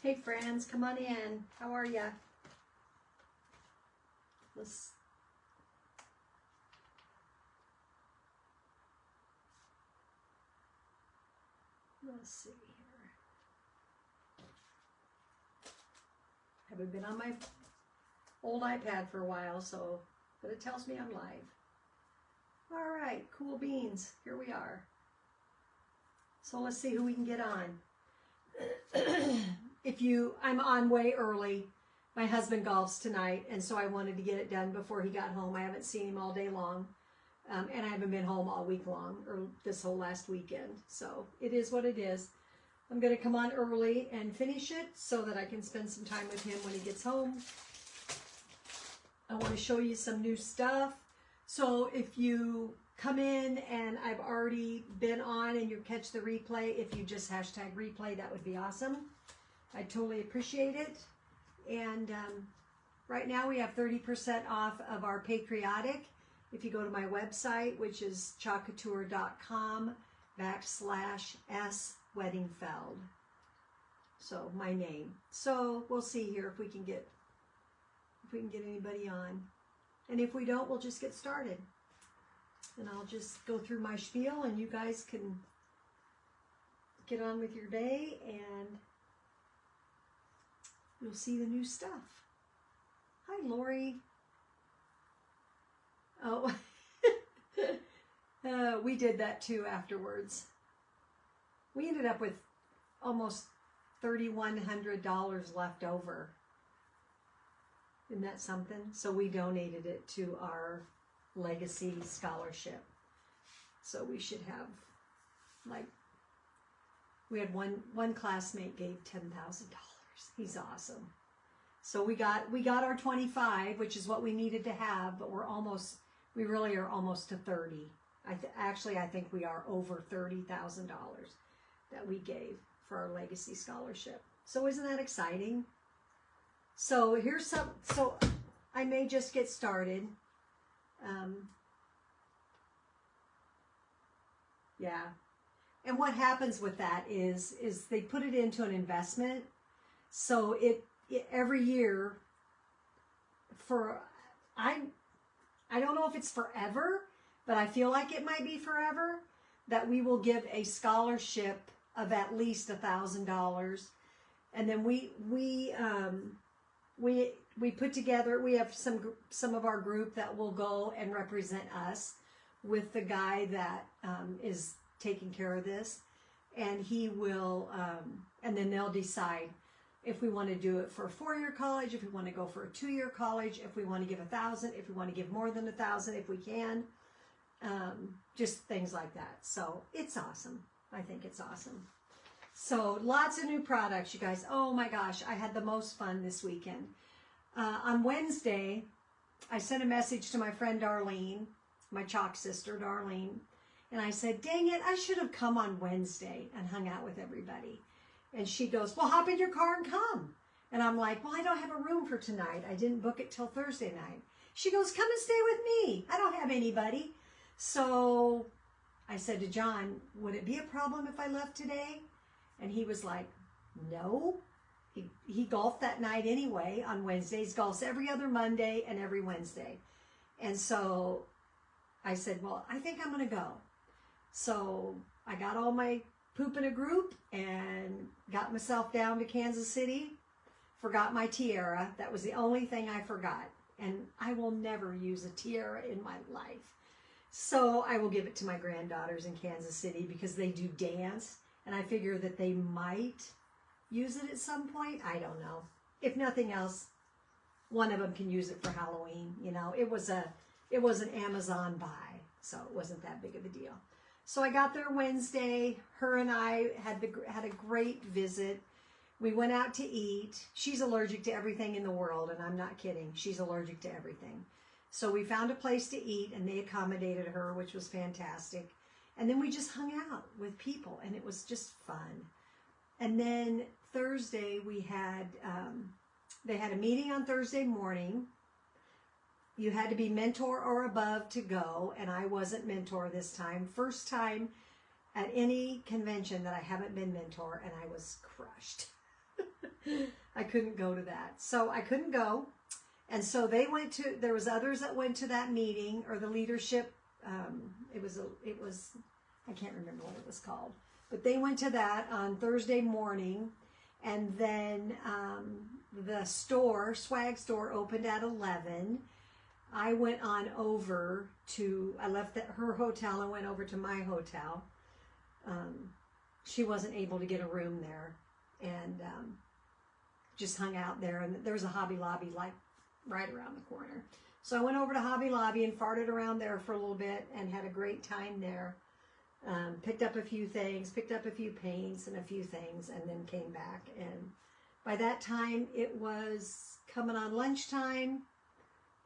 Hey friends, come on in. How are ya? Let's see here. Haven't been on my old iPad for a while, but it tells me I'm live. All right, cool beans. Here we are. So let's see who we can get on. I'm on way early. My husband golfs tonight, and so I wanted to get it done before he got home. I haven't seen him all day long, and I haven't been home all week long, or this whole last weekend. So it is what it is. I'm going to come on early and finish it so that I can spend some time with him when he gets home. I want to show you some new stuff. So if you come in and I've already been on and you catch the replay, if you just hashtag replay, that would be awesome. I totally appreciate it. And right now we have 30% off of our Patriotic. If you go to my website, which is chalkcouture.com/S.Weddingfeld. So my name. So we'll see here if we can get anybody on. And if we don't, we'll just get started. And I'll just go through my spiel and you guys can get on with your day and you'll see the new stuff. Hi, Lori. Oh, we did that too afterwards. We ended up with almost $3,100 left over. Isn't that something? So we donated it to our legacy scholarship. So we should have, like, we had one classmate gave $10,000. He's awesome. So we got our 25, which is what we needed to have, but we really are almost to 30. Actually, I think we are over $30,000 that we gave for our legacy scholarship. So isn't that exciting? So so I may just get started. Yeah. And what happens with that is they put it into an investment. So it every year I don't know if it's forever, but I feel like it might be forever, that we will give a scholarship of at least $1,000. And then we put together, we have some of our group that will go and represent us with the guy that is taking care of this, and he will and then they'll decide if we want to do it for a 4-year college, if we want to go for a 2-year college, if we want to give 1,000, if we want to give more than 1,000, if we can, just things like that. So it's awesome. I think it's awesome. So lots of new products, you guys. Oh my gosh, I had the most fun this weekend. On Wednesday, I sent a message to my friend Darlene, my chalk sister Darlene, and I said, dang it, I should have come on Wednesday and hung out with everybody. And she goes, well, hop in your car and come. And I'm like, well, I don't have a room for tonight. I didn't book it till Thursday night. She goes, come and stay with me. I don't have anybody. So I said to John, would it be a problem if I left today? And he was like, no. He golfed that night anyway on Wednesdays. Golfs every other Monday and every Wednesday. And so I said, well, I think I'm going to go. So I got all my poop in a group and got myself down to Kansas City. Forgot my tiara. That was the only thing I forgot. And I will never use a tiara in my life. So I will give it to my granddaughters in Kansas City because they do dance. And I figure that they might use it at some point. I don't know. If nothing else, one of them can use it for Halloween. You know, it was an Amazon buy, so it wasn't that big of a deal. So I got there Wednesday. Her and I had a great visit. We went out to eat. She's allergic to everything in the world, and I'm not kidding. She's allergic to everything. So we found a place to eat, and they accommodated her, which was fantastic. And then we just hung out with people, and it was just fun. And then Thursday, we had, they had a meeting on Thursday morning. You had to be mentor or above to go, and I wasn't mentor this time. First time at any convention that I haven't been mentor, and I was crushed. I couldn't go to that. So I couldn't go. And so they went to, there was others that went to that meeting, or the leadership, it was, I can't remember what it was called. But they went to that on Thursday morning. And then the store, swag store, opened at 11. I went on over to, I left her hotel and went over to my hotel. She wasn't able to get a room there, and just hung out there. And there was a Hobby Lobby like right around the corner. So I went over to Hobby Lobby and farted around there for a little bit and had a great time there. Picked up a few things, picked up a few paints and a few things, and then came back. And by that time, it was coming on lunchtime,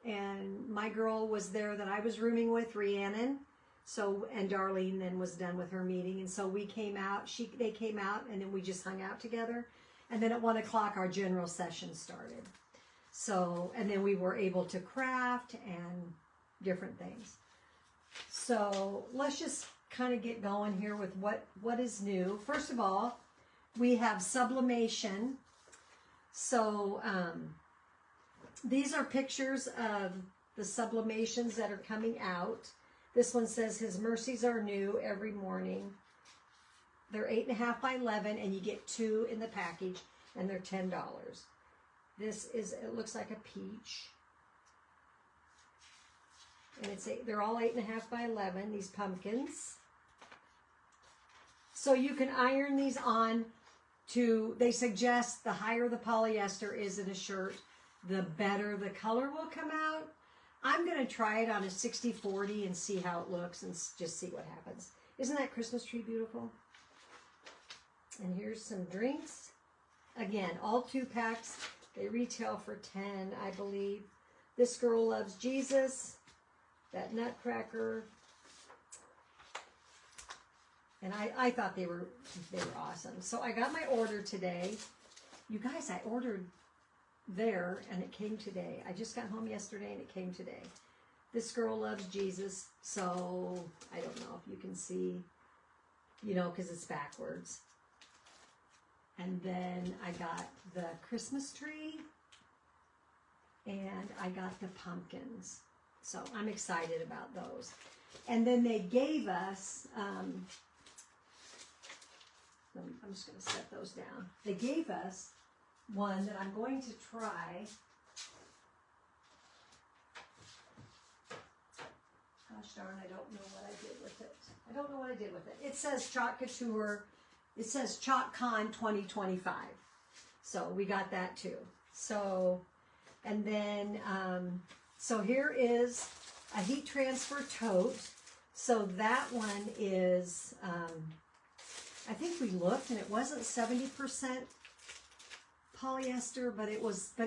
and my girl was there that I was rooming with, Rhiannon. So, and Darlene then was done with her meeting, and so we came out. They came out, and then we just hung out together. And then at 1 o'clock, our general session started. So, and then we were able to craft and different things. So let's just kind of get going here with what is new. First of all, we have sublimation. So these are pictures of the sublimations that are coming out. This one says, His mercies are new every morning. They're 8.5 by 11, and you get 2 in the package, and they're $10. This is, it looks like a peach. And they're all 8.5 by 11, these pumpkins. So you can iron these on to, they suggest the higher the polyester is in a shirt, the better the color will come out. I'm going to try it on a 60-40 and see how it looks and just see what happens. Isn't that Christmas tree beautiful? And here's some drinks. Again, all 2 packs. They retail for $10, I believe. This Girl Loves Jesus. That Nutcracker. And I thought they were awesome. So I got my order today. You guys, I ordered there and it came today. I just got home yesterday and it came today. This Girl Loves Jesus. So I don't know if you can see, you know, because it's backwards. And then I got the Christmas tree and I got the pumpkins. So I'm excited about those. And then they gave us, I'm just going to set those down. They gave us one that I'm going to try. Gosh darn, I don't know what I did with it. I don't know what I did with it. It says Chalk Couture. It says Chalk Con 2025. So we got that too. So, and then, so here is a heat transfer tote. So that one is, I think we looked and it wasn't 70% polyester, but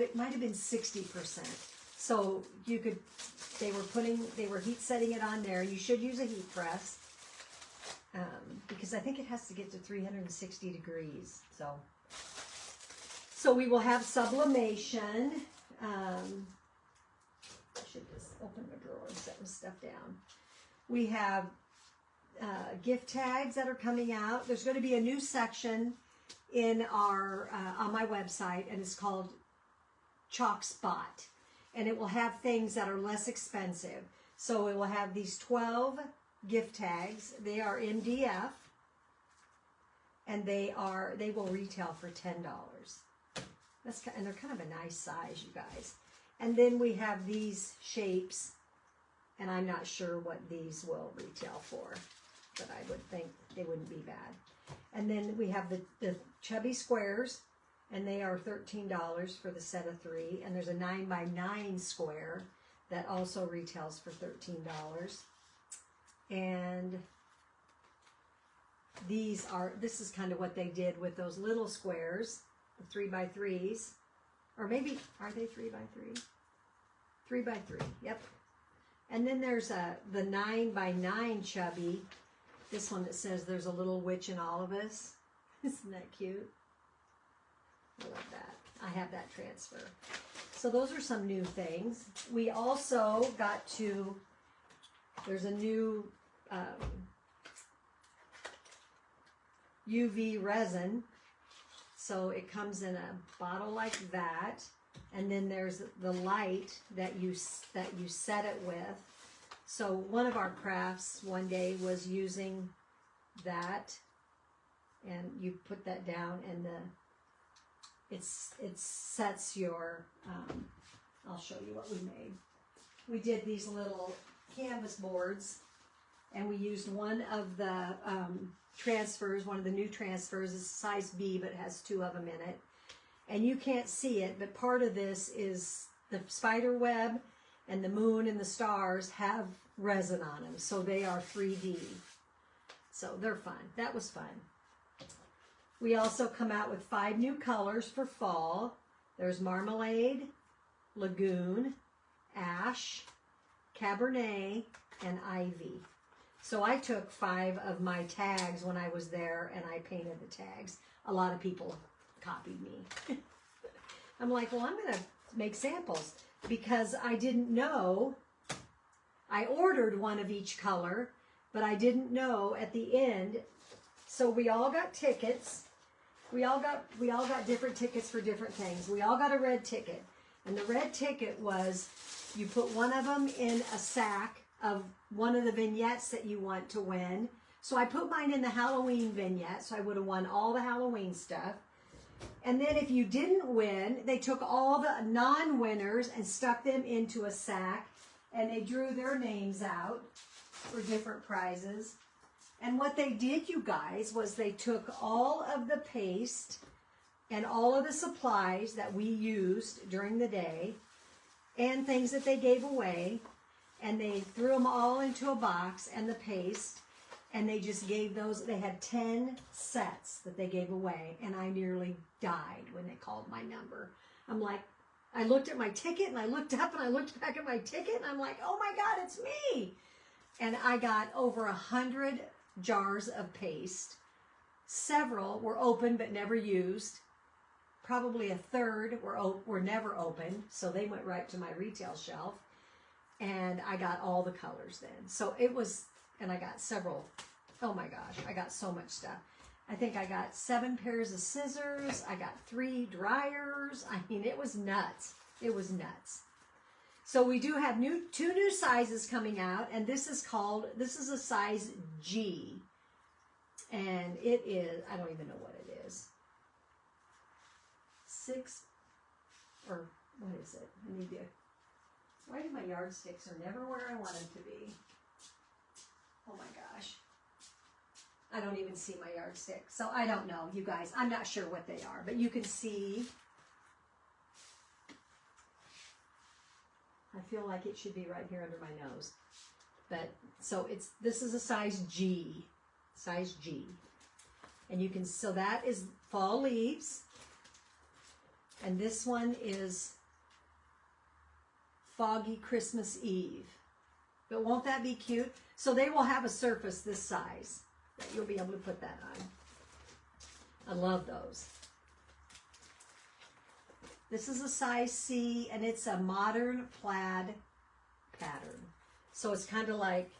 it might have been 60%. So you could, they were heat setting it on there. You should use a heat press. Because I think it has to get to 360 degrees. So we will have sublimation. I should just open the drawer and set my stuff down. We have gift tags that are coming out. There's going to be a new section in our on my website, and it's called Chalk Spot. And it will have things that are less expensive. So it will have these 12 gift tags. They are MDF, and they will retail for $10. And they're kind of a nice size, you guys. And then we have these shapes, and I'm not sure what these will retail for, but I would think they wouldn't be bad. And then we have the chubby squares, and they are $13 for the set of 3. And there's a 9 by 9 square that also retails for $13. And this is kind of what they did with those little squares, the 3 by 3s, or maybe, are they 3 by 3? 3 by 3, yep. And then there's the 9 by 9 chubby, this one that says there's a little witch in all of us. Isn't that cute? I love that. I have that transfer. So those are some new things. We also got to, there's a new UV resin. So it comes in a bottle like that, and then there's the light that you set it with. So one of our crafts one day was using that, and you put that down, and it sets your. I'll show you what we made. We did these little canvas boards, and we used one of the transfers, one of the new transfers. It's size B, but it has 2 of them in it. And you can't see it, but part of this is the spider web and the moon and the stars have resin on them, so they are 3D. So they're fun. That was fun. We also come out with 5 new colors for fall. There's Marmalade, Lagoon, Ash, Cabernet, and Ivy. So I took 5 of my tags when I was there, and I painted the tags. A lot of people copied me. I'm like, well, I'm going to make samples because I didn't know. I ordered one of each color, but I didn't know at the end. So we all got tickets. We all got different tickets for different things. We all got a red ticket. And the red ticket was you put one of them in a sack of one of the vignettes that you want to win. So I put mine in the Halloween vignette, so I would have won all the Halloween stuff. And then if you didn't win, they took all the non-winners and stuck them into a sack, and they drew their names out for different prizes. And what they did, you guys, was they took all of the paste and all of the supplies that we used during the day and things that they gave away, and they threw them all into a box and the paste, and they just gave those. They had 10 sets that they gave away, and I nearly died when they called my number. I'm like, I looked at my ticket, and I looked up, and I looked back at my ticket, and I'm like, oh my God, it's me. And I got over 100 jars of paste. Several were open but never used. Probably a third were never opened, so they went right to my retail shelf. And I got all the colors then. So it was, and I got several. Oh my gosh, I got so much stuff. I think I got 7 pairs of scissors. I got 3 dryers. I mean, it was nuts. It was nuts. So we do have 2 new sizes coming out, and this is a size G. And it is, I don't even know what it is. 6, or what is it? I need to, why do my yardsticks are never where I want them to be? Oh my gosh. I don't even see my yardstick. So I don't know, you guys. I'm not sure what they are, but you can see. I feel like it should be right here under my nose. But, so this is a size G. Size G. And you can, so that is fall leaves. And this one is Foggy Christmas Eve. But won't that be cute? So they will have a surface this size that you'll be able to put that on. I love those. This is a size C, and it's a modern plaid pattern. So it's kind of like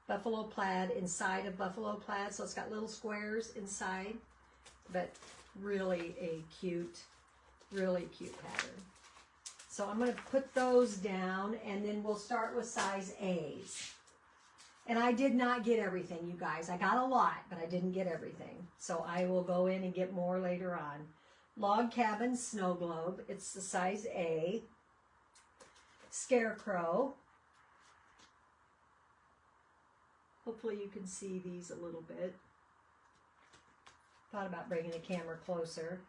buffalo plaid inside of buffalo plaid. So it's got little squares inside, but really really cute pattern. So I'm going to put those down, and then we'll start with size A's. And I did not get everything, you guys. I got a lot, but I didn't get everything. So I will go in and get more later on. Log Cabin Snow Globe. It's the size A. Scarecrow. Hopefully you can see these a little bit. Thought about bringing the camera closer.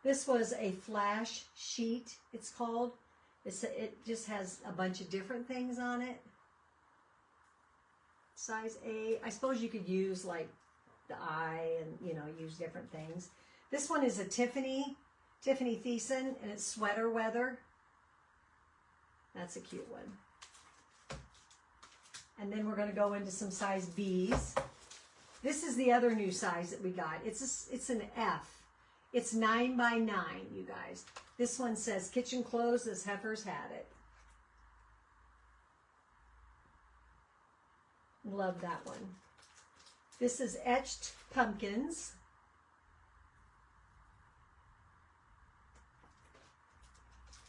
This was a flash sheet, it's called. It just has a bunch of different things on it. Size A. I suppose you could use like the eye and, you know, use different things. This one is a Tiffany Thiessen, and it's sweater weather. That's a cute one. And then we're going to go into some size B's. This is the other new size that we got. It's an F. It's 9 by 9, you guys. This one says kitchen clothes as heifers had it. Love that one. This is etched pumpkins.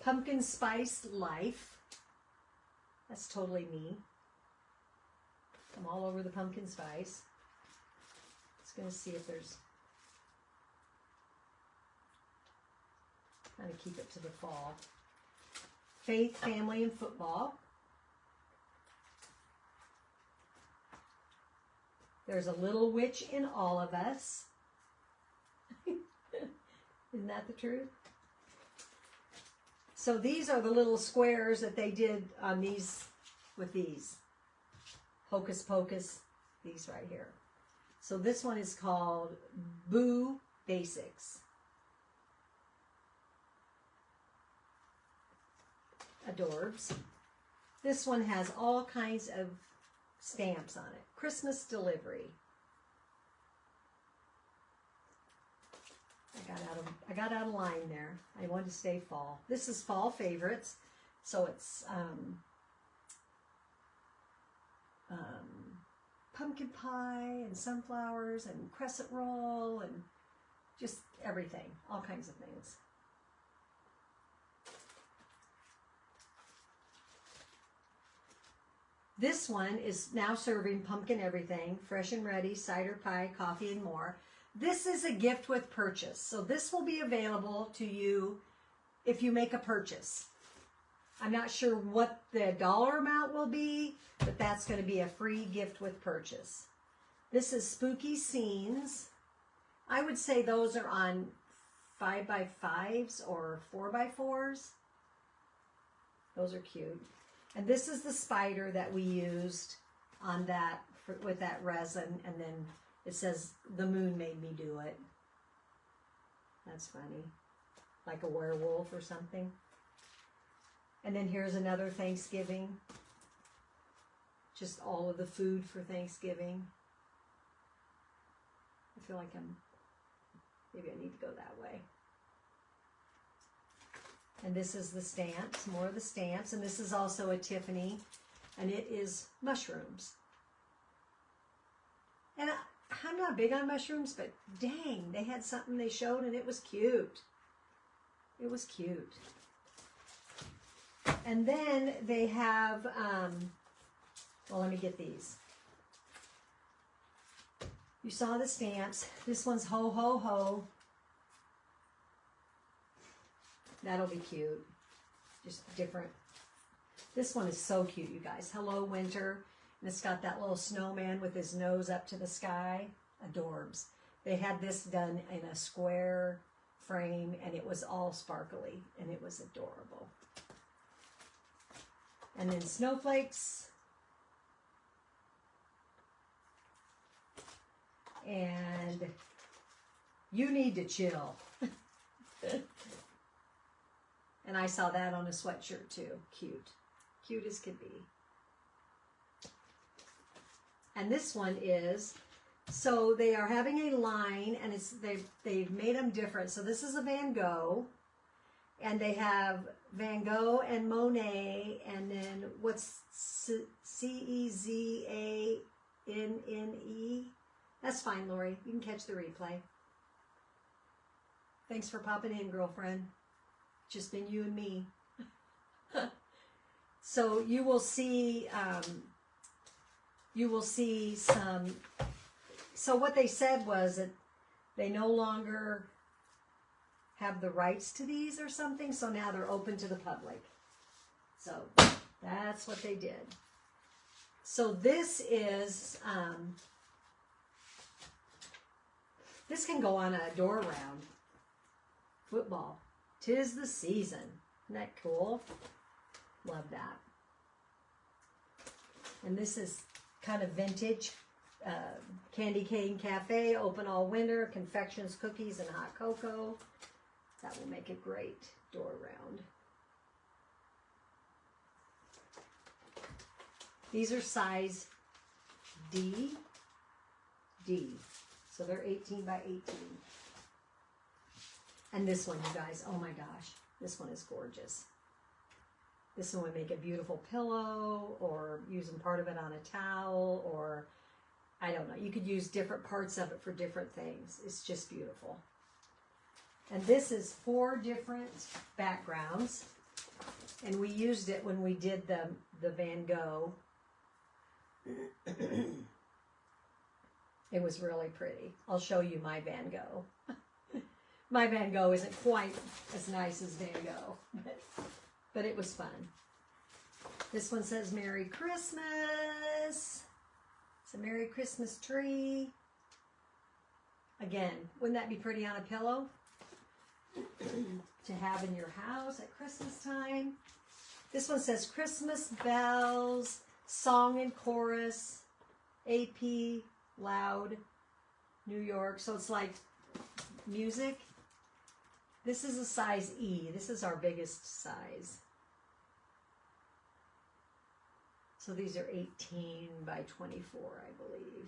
Pumpkin Spice Life. That's totally me. I'm all over the pumpkin spice. Just going to see if there's... Trying to keep it to the fall. Faith, Family, and Football. There's a little witch in all of us. Isn't that the truth? So these are the little squares that they did on these, with these. Hocus Pocus, these right here. So this one is called Boo Basics. Adorbs. This one has all kinds of stamps on it. Christmas delivery. I got out of line there. I wanted to stay fall. This is fall favorites. So it's pumpkin pie and sunflowers and crescent roll and just everything. All kinds of things. This one is now serving pumpkin everything, fresh and ready, cider pie, coffee, and more. This is a gift with purchase. So this will be available to you if you make a purchase. I'm not sure what the dollar amount will be, but that's going to be a free gift with purchase. This is Spooky Scenes. I would say those are on 5x5s or 4x4s. Those are cute. And this is the spider that we used on that, with that resin, and then it says, the moon made me do it. That's funny. Like a werewolf or something. And then here's another Thanksgiving. Just all of the food for Thanksgiving. I feel like maybe I need to go that way. And this is the stamps, more of the stamps. And this is also a Tiffany, and it is mushrooms. And I'm not big on mushrooms, but dang, they had something they showed, and it was cute. It was cute. And then they have, well, let me get these. You saw the stamps. This one's Ho Ho Ho. That'll be cute. Just different. This one is so cute, you guys. Hello, Winter. And it's got that little snowman with his nose up to the sky. Adorbs. They had this done in a square frame, and it was all sparkly, and it was adorable. And then snowflakes. And you need to chill. And I saw that on a sweatshirt too. Cute. Cute as could be. And this one is, so they are having a line, and they've made them different. So this is a Van Gogh, and they have Van Gogh and Monet, and then what's Cezanne? That's fine, Lori. You can catch the replay. Thanks for popping in, girlfriend. Just been you and me. So you will see some. So what they said was that they no longer have the rights to these or something. So now they're open to the public. So that's what they did. So this is, this can go on a door round. Football. 'Tis the season. Isn't that cool? Love that. And this is kind of vintage. Candy Cane Cafe, open all winter. Confections, cookies, and hot cocoa. That will make a great door round. These are size D. So they're 18 by 18. And this one, you guys, oh my gosh, this one is gorgeous. This one would make a beautiful pillow, or using part of it on a towel, or I don't know. You could use different parts of it for different things. It's just beautiful. And this is 4 different backgrounds. And we used it when we did the Van Gogh. It was really pretty. I'll show you my Van Gogh. My Van Gogh isn't quite as nice as Van Gogh, but it was fun. This one says Merry Christmas. It's a Merry Christmas tree. Again, wouldn't that be pretty on a pillow to have in your house at Christmas time? This one says Christmas bells, song and chorus, AP, loud, New York. So it's like music. This is a size E. This is our biggest size. So these are 18 by 24, I believe.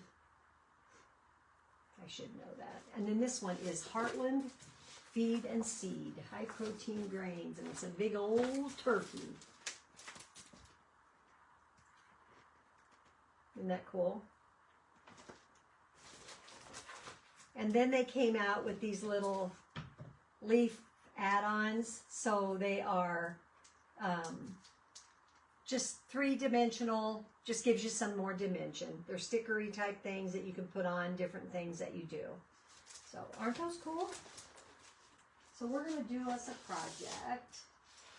I should know that. And then this one is Heartland Feed and Seed, high protein grains, and it's a big old turkey. Isn't that cool? And then they came out with these little leaf add-ons. So they are just three-dimensional, just gives you some more dimension. They're stickery type things that you can put on different things that you do. So aren't those cool? So we're going to do us a project.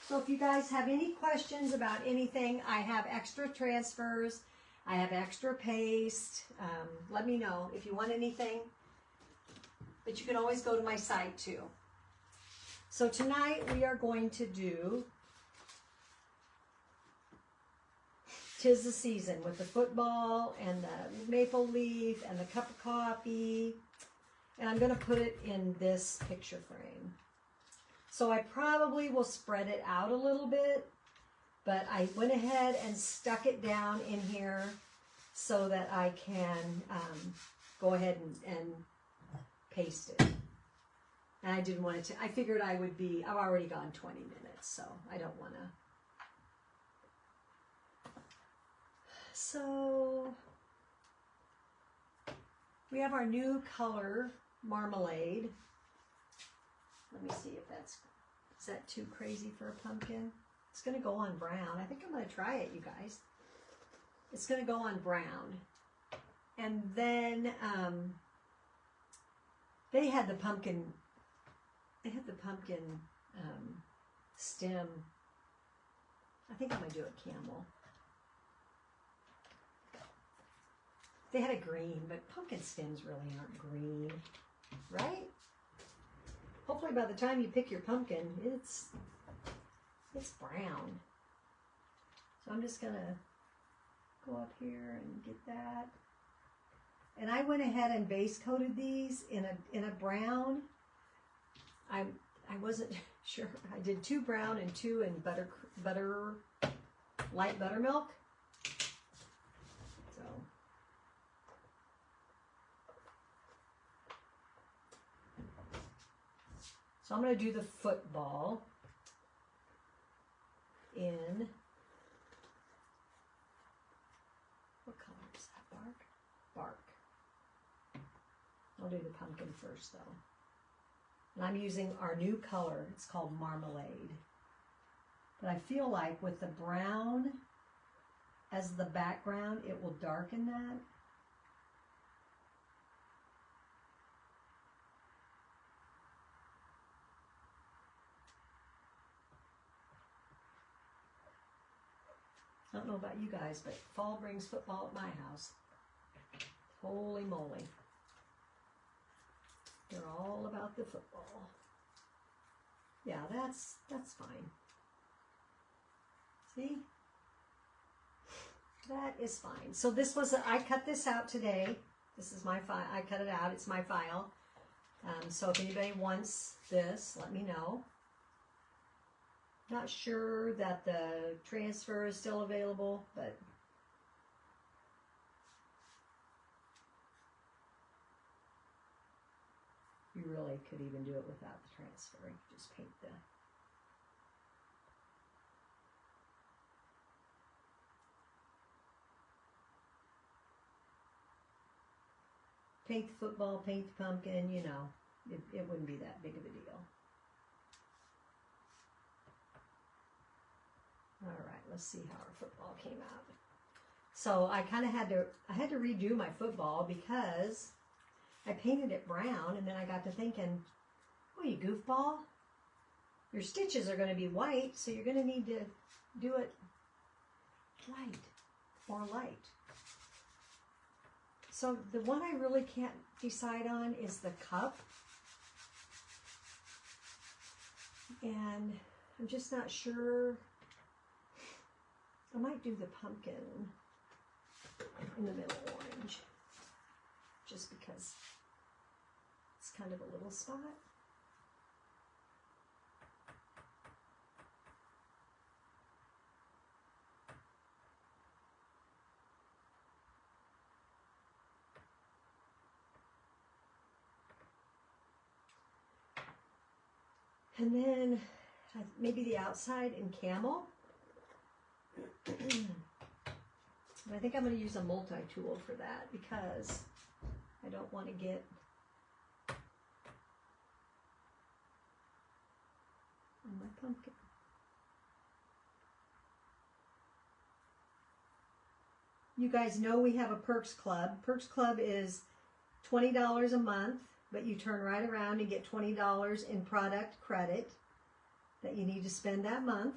So if you guys have any questions about anything, I have extra transfers. I have extra paste. Let me know if you want anything. But you can always go to my site too. So tonight we are going to do 'Tis the Season with the football and the maple leaf and the cup of coffee. And I'm going to put it in this picture frame. So I probably will spread it out a little bit, but I went ahead and stuck it down in here so that I can go ahead and paste it. And I didn't want it to, I figured I've already gone 20 minutes, so I don't want to. So we have our new color, marmalade. Let me see if is that too crazy for a pumpkin? It's going to go on brown. I think I'm going to try it, you guys. It's going to go on brown. And then they had the pumpkin stem. I think I'm going to do a camel. They had a green, but pumpkin stems really aren't green, right? Hopefully by the time you pick your pumpkin, it's brown. So I'm just gonna go up here and get that. And I went ahead and base coated these in a brown. I wasn't sure. I did 2 brown and 2 in light buttermilk. So I'm going to do the football in, what color is that, bark? Bark. I'll do the pumpkin first though. And I'm using our new color, it's called Marmalade. But I feel like with the brown as the background, it will darken that. I don't know about you guys, but fall brings football at my house. Holy moly. They're all about the football. Yeah, that's fine. See? That is fine. So this was, I cut this out today. This is my file. I cut it out. It's my file. So if anybody wants this, let me know. Not sure that the transfer is still available, but you really could even do it without the transfer. You could just paint the football, paint the pumpkin, you know, it wouldn't be that big of a deal. All right, let's see how our football came out. So I kind of had to redo my football because I painted it brown, and then I got to thinking, oh, you goofball, your stitches are going to be white, so you're going to need to do it light or light. So the one I really can't decide on is the cup. And I'm just not sure. I might do the pumpkin in the middle orange, just because it's kind of a little spot. And then maybe the outside in camel. And I think I'm going to use a multi-tool for that because I don't want to get on my pumpkin. You guys know we have a Perks Club. Perks Club is $20 a month, but you turn right around and get $20 in product credit that you need to spend that month.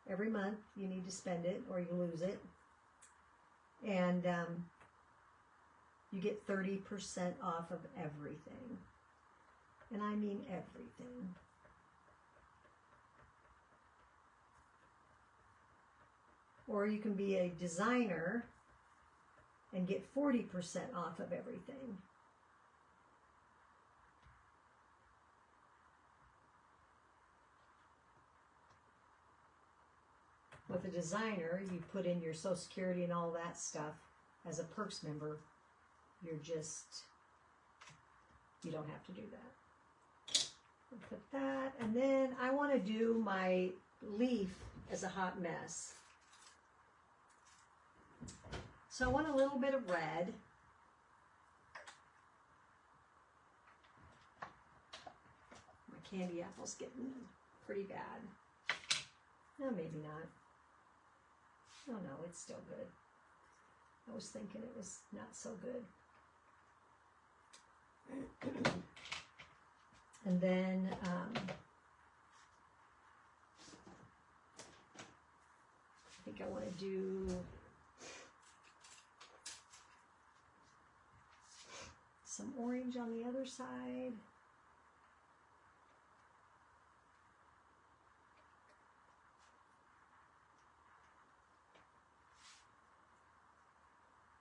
Every month you need to spend it or you lose it. And you get 30% off of everything. And I mean everything. Or you can be a designer and get 40% off of everything. With a designer, you put in your Social Security and all that stuff. As a Perks member, you don't have to do that. I'll put that, and then I want to do my leaf as a hot mess. So I want a little bit of red. My candy apple's getting pretty bad. No, maybe not. Oh no, it's still good. I was thinking it was not so good. And then I think I want to do some orange on the other side.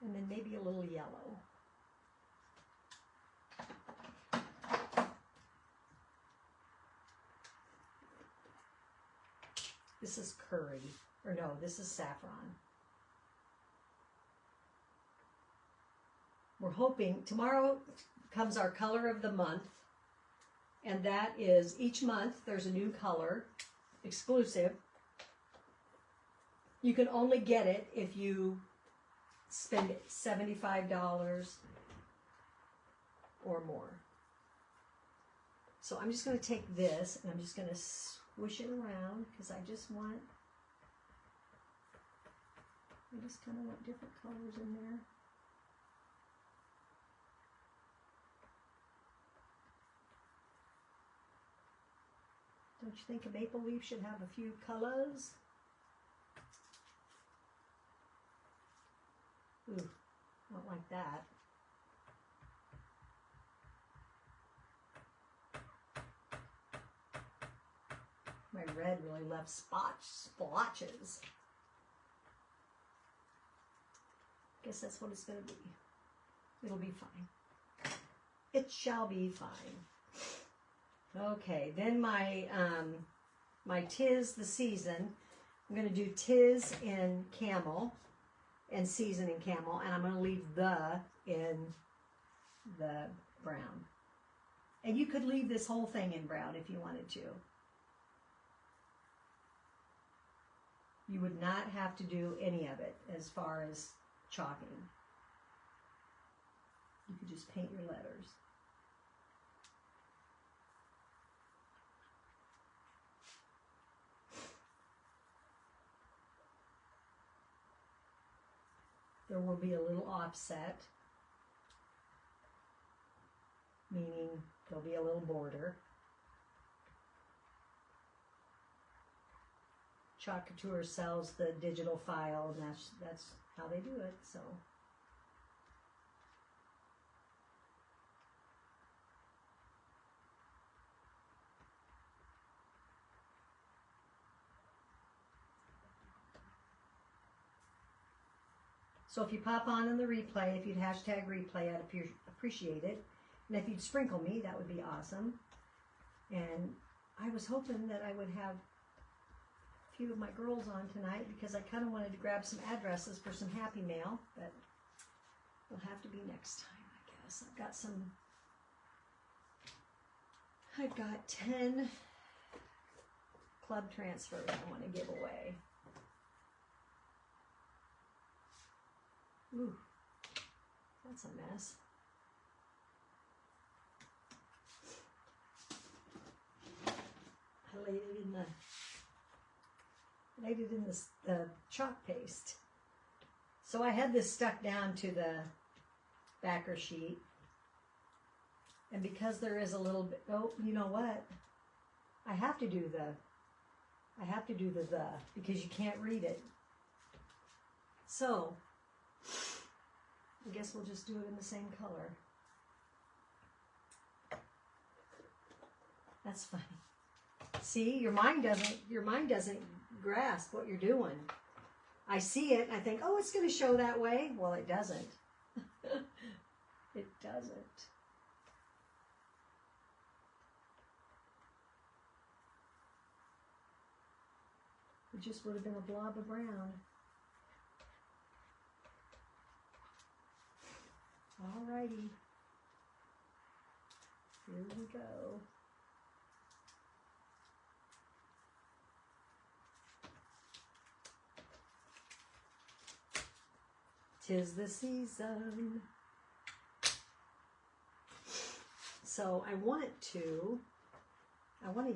And then maybe a little yellow. This is curry, or no, this is saffron. We're hoping, tomorrow comes our color of the month, and that is, each month there's a new color, exclusive. You can only get it if you spend $75 or more. So I'm just going to take this and I'm just going to swish it around because I just kind of want different colors in there. Don't you think a maple leaf should have a few colors? Ooh, not like that. My red really left splotches. Guess that's what it's going to be. It'll be fine. It shall be fine. Okay, then my my Tis the Season. I'm going to do Tis in camel and season in camel, and I'm going to leave the in the brown. And you could leave this whole thing in brown if you wanted to. You would not have to do any of it as far as chalking. You could just paint your letters. there will be a little offset, meaning there'll be a little border. Chalk Couture sells the digital file, and that's how they do it. So if you pop on in the replay, if you'd hashtag replay, I'd appreciate it. And if you'd sprinkle me, that would be awesome. And I was hoping that I would have a few of my girls on tonight because I kind of wanted to grab some addresses for some Happy Mail, but it'll have to be next time, I guess. I've got 10 club transfers I want to give away. Ooh, that's a mess. I laid it in the chalk paste. So I had this stuck down to the backer sheet. And because there is a little bit, oh, you know what? I have to do the because you can't read it. So I guess we'll just do it in the same color. That's funny. See, your mind doesn't grasp what you're doing. I see it and I think, oh, it's going to show that way. Well, it doesn't. It doesn't. It just would have been a blob of brown. Alrighty. Here we go. Tis the season. So I want to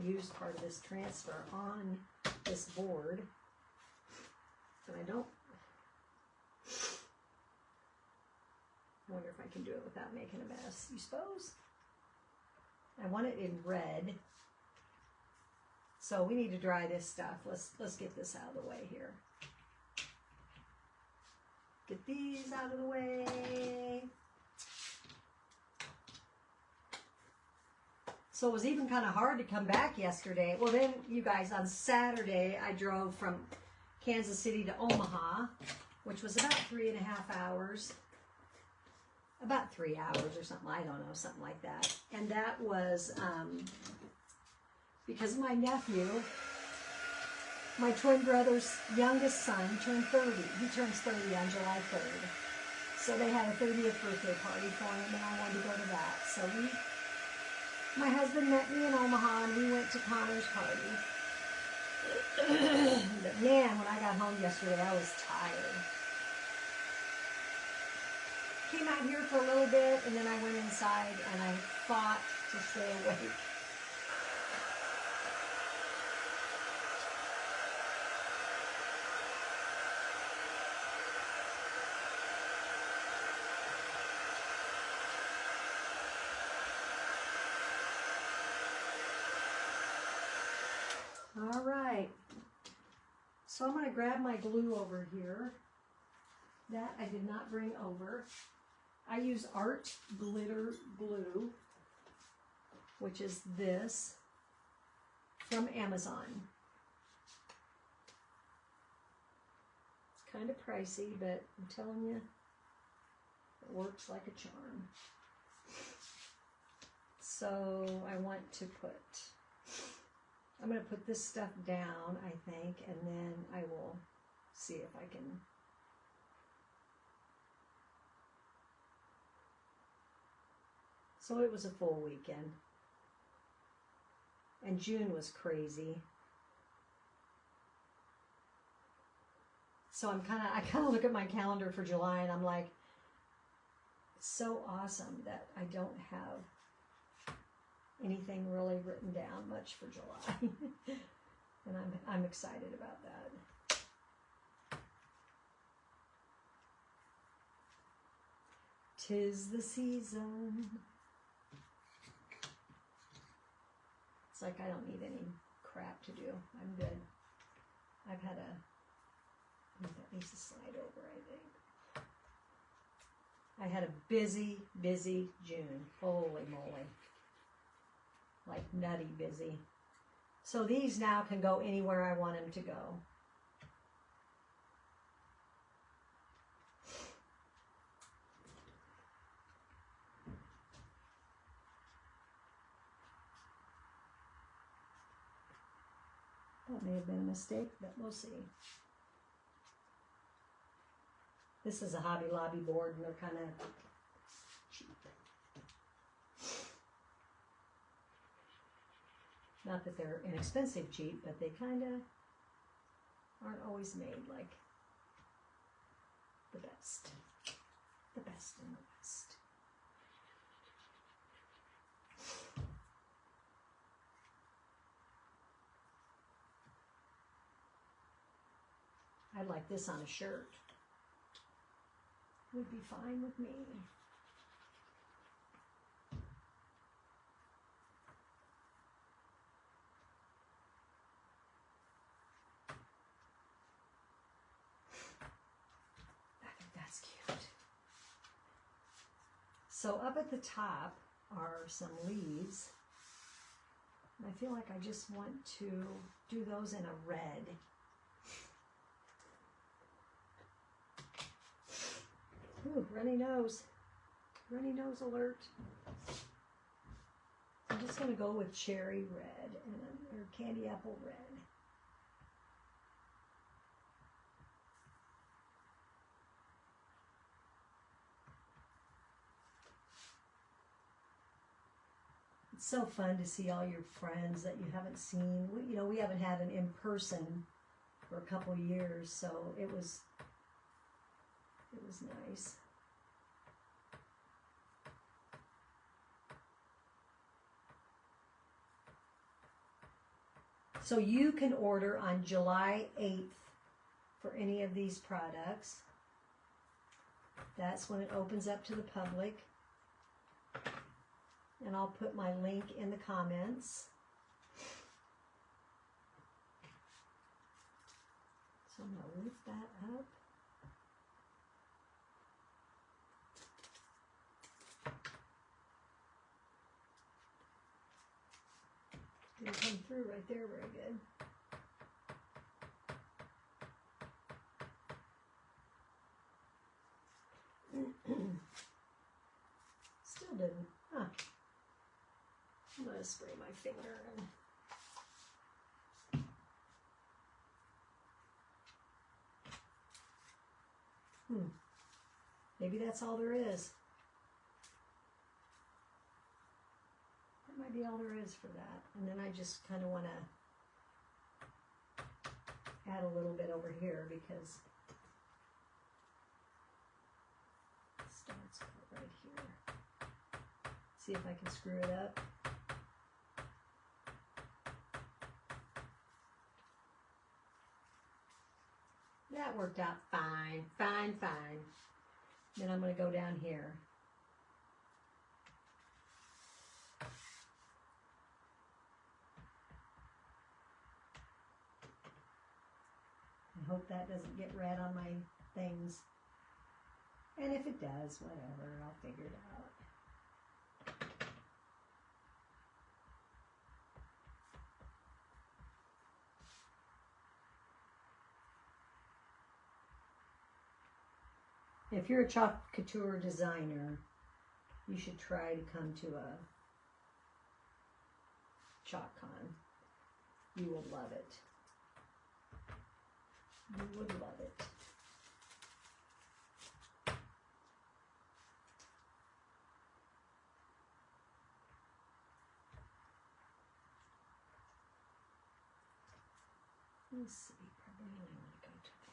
use part of this transfer on this board, but I wonder if I can do it without making a mess. You suppose? I want it in red. So we need to dry this stuff. Let's get this out of the way here. Get these out of the way. So it was even kind of hard to come back yesterday. Well, then, you guys, on Saturday, I drove from Kansas City to Omaha, which was about 3.5 hours. About 3 hours or something. I don't know, something like that. And that was because my nephew, my twin brother's youngest son, turned 30. He turns 30 on July 3rd. So they had a 30th birthday party for him, and I wanted to go to that. So my husband met me in Omaha, and we went to Connor's party. But man, when I got home yesterday, I was tired. Came out here for a little bit, and then I went inside, and I fought to stay awake. All right, so I'm going to grab my glue over here. That I did not bring over. I use Art Glitter Glue, which is this, from Amazon. It's kind of pricey, but I'm telling you, it works like a charm. So I'm going to put this stuff down, I think, and then I will see if I can. So it was a full weekend. And June was crazy. So I kind of look at my calendar for July and I'm like, it's so awesome that I don't have anything really written down much for July. And I'm excited about that. 'Tis the season. It's like I don't need any crap to do. I'm good. I've had a, that needs to slide over, I think. I had a busy, busy June. Holy moly. Like nutty busy. So these now can go anywhere I want them to go. That may have been a mistake, but we'll see. This is a Hobby Lobby board, and they're kind of cheap. Not that they're inexpensive cheap, but they kind of aren't always made like the best. The best in the West. I'd like this on a shirt. Would be fine with me. I think that's cute. So up at the top are some leaves. And I feel like I just want to do those in a red. Ooh, runny nose. Runny nose alert. I'm just going to go with cherry red or candy apple red. It's so fun to see all your friends that you haven't seen. We haven't had an in-person for a couple years, so it was nice. So you can order on July 8th for any of these products. That's when it opens up to the public. And I'll put my link in the comments. So I'm going to lift that up. Didn't come through right there very good. Still didn't. Huh. I'm going to spray my finger and... Maybe that's all there is. That might be all there is for that. And then I just kind of want to add a little bit over here because it starts right here. See if I can screw it up. That worked out fine, fine, fine. Then I'm going to go down here. I hope that doesn't get red on my things. And if it does, whatever, I'll figure it out. If you're a Chalk Couture designer, you should try to come to a Chalk Con. You will love it. You would love it. Let's see, probably only want to go to there.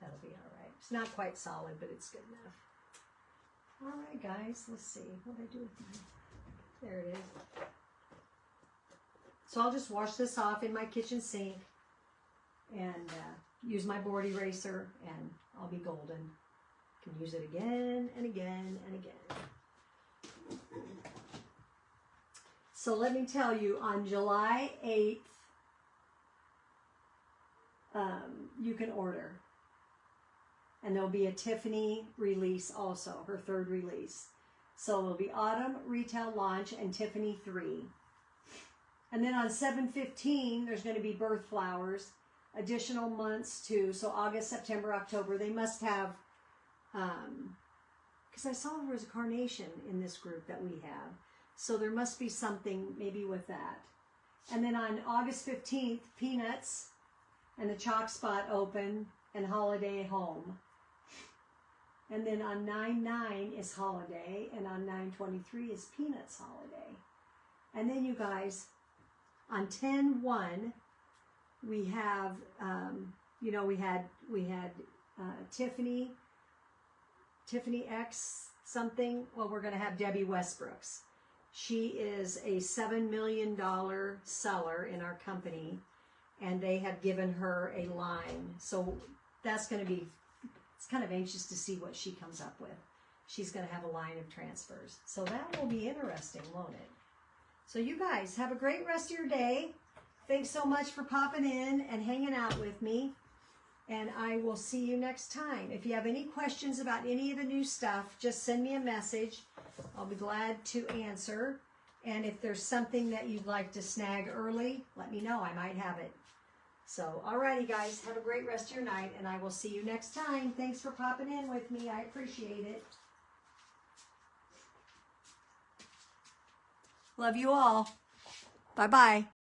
That'll be all right. It's not quite solid, but it's good enough. All right, guys, let's see. What did I do with my... There it is. So I'll just wash this off in my kitchen sink and use my board eraser, and I'll be golden. Can use it again and again and again. So let me tell you, on July 8th, you can order. And there'll be a Tiffany release also, her third release. So there'll be Autumn Retail Launch and Tiffany 3. And then on 7/15, there's going to be Birth Flowers, additional months too. So August, September, October, they must have, because I saw there was a carnation in this group that we have. So there must be something maybe with that. And then on August 15th, Peanuts and the Chalk Spot open and Holiday Home. And then on 9/9 is Holiday, and on 9/23 is Peanuts Holiday. And then you guys, on 10/1, we have, you know, we had Tiffany X something. Well, we're going to have Debbie Westbrooks. She is a $7 million seller in our company, and they have given her a line. So that's going to be, it's kind of anxious to see what she comes up with. She's going to have a line of transfers. So that will be interesting, won't it? So you guys have a great rest of your day. Thanks so much for popping in and hanging out with me. And I will see you next time. If you have any questions about any of the new stuff, just send me a message. I'll be glad to answer. And if there's something that you'd like to snag early, let me know. I might have it. So, alrighty guys, have a great rest of your night, and I will see you next time. Thanks for popping in with me. I appreciate it. Love you all. Bye-bye.